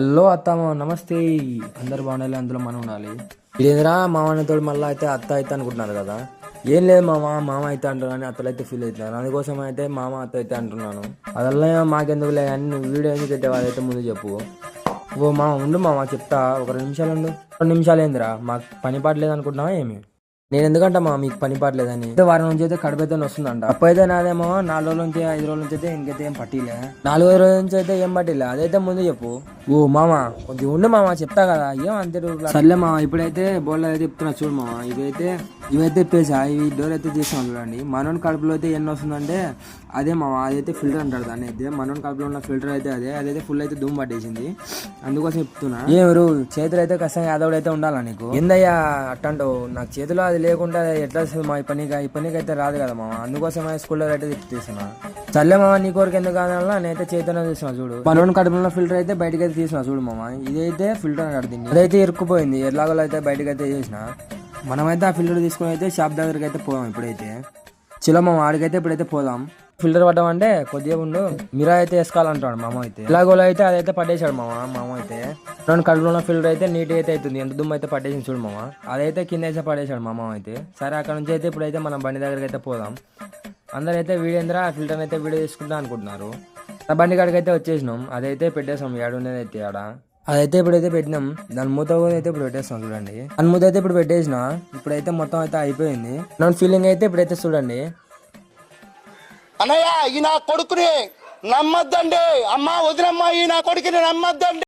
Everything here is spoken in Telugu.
హలో అత్తమ్మ, నమస్తే. అందరు బాగుండాలి, అందులో మనం ఉండాలి. ఇదేంద్రా మామతో మళ్ళీ అయితే అత్త అయితే అనుకుంటున్నారు కదా. ఏం లేదు మామ అయితే అంటారు కానీ అత్తలు అయితే ఫీల్ అవుతున్నారు. అందుకోసం అయితే మామ అత్త అయితే అంటున్నాను. అదల్లా మాకెందుకు లేదు అని నువ్వు వీడియో ఎందుకు పెట్టే వాళ్ళైతే ముందు చెప్పు. ఓ మామ ఉండు మామ, చెప్తా. ఒక 2 నిమిషాలు ఉండు. 2 నిమిషాలు ఏందిరా, మాకు పని పాట లేదు అనుకుంటున్నావా ఏమి? నేను ఎందుకంటా మీకు పని పాటలేదని. వారం నుంచి అయితే కడుపైతే వస్తుందంట. అప్పుడైతే నాదేమో 4 రోజుల నుంచి 5 రోజుల నుంచి అయితే ఇంకైతే ఏం పట్టిలే. 4వ రోజు నుంచి అయితే ఏం పట్టిలే. అదైతే ముందు చెప్పు. ఓ మామ కొద్దిగా ఉండు మామ, చెప్తా కదా. ఏం అంతే సర్లే మామ. ఇప్పుడైతే బోర్డు అయితే చెప్తున్నా చూడు మామ. ఇవైతే పేసా, ఇవి డోర్ అయితే చేసాం చూడండి. మనోని కడుపులో అయితే ఎన్ని వస్తుందంటే అదే మామ, అదైతే ఫిల్టర్ అంటారు దాన్ని. అయితే మనోని కడుపులో ఉన్న ఫిల్టర్ అయితే అదైతే ఫుల్ అయితే దుమ్ము పట్టేసింది. అందుకోసం చెప్తున్నా. ఏమరు చేతులు అయితే కష్టంగా యాదవుడు అయితే ఉండాలా నీకు? ఏందయ్యా అట్టంటావు? నాకు చేతిలో అది లేకుండా ఎట్లా వస్తుంది మా ఈ పనికి అయితే రాదు కదా మామ. అందుకోసం స్కూల్లో అయితే తీసుకున్నా. చల్లే మామ, నీ కోరిక ఎందుకు కాదన్నా నేనైతే చేతనే తీసిన చూడు. మనోని కడుపులో ఫిల్టర్ అయితే బయటకి అయితే తీసిన చూడు మామ. ఇదైతే ఫిల్టర్ కడుతుంది, అదైతే ఇరుక్కుపోయింది. ఎలాగో అయితే బయటకి అయితే చేసిన. మనమైతే ఆ ఫిల్టర్ తీసుకుని అయితే షాప్ దగ్గరికి అయితే పోదాం. ఇప్పుడైతే చిలో మామ, ఆడికైతే ఇప్పుడైతే పోదాం. ఫిల్టర్ పడ్డామంటే కొద్దిగా ఉండు, మీరా అయితే వేసుకోవాలంటాడు మామ. అయితే ఇలాగోలో అయితే అదైతే పట్టేశాడు మామ అయితే. రెండు కడుపులో ఉన్న ఫిల్టర్ అయితే నీట్గా అయితే అవుతుంది. ఎంత దుమ్ము అయితే పట్టేసింది చూడు మామ. అదైతే కింద అయితే పడేశాడు మామ అయితే. సరే అక్కడ నుంచి అయితే ఇప్పుడైతే మనం బండి దగ్గరికి అయితే పోదాం. అందరైతే వీడేంద్ర ఆ ఫిల్టర్ అయితే వీడియో తీసుకుంటా అనుకుంటున్నారు. ఆ బండి కాడికి అయితే వచ్చేసినాం. అదైతే పెట్టేసాం. ఏడున్నది అయితే ఆడ. అదైతే ఇప్పుడైతే పెట్టినాం. దాని మూత అయితే ఇప్పుడు పెట్టేస్తాం చూడండి. దాని మూత అయితే ఇప్పుడు పెట్టేసిన. ఇప్పుడైతే మొత్తం అయితే అయిపోయింది. నా ఫీలింగ్ అయితే ఇప్పుడైతే చూడండి. అన్నయ్య, ఈ నా కొడుకుని నమ్మద్దండి. అమ్మ వదినమ్మ, ఈ నా కొడుకుని నమ్మద్దండి.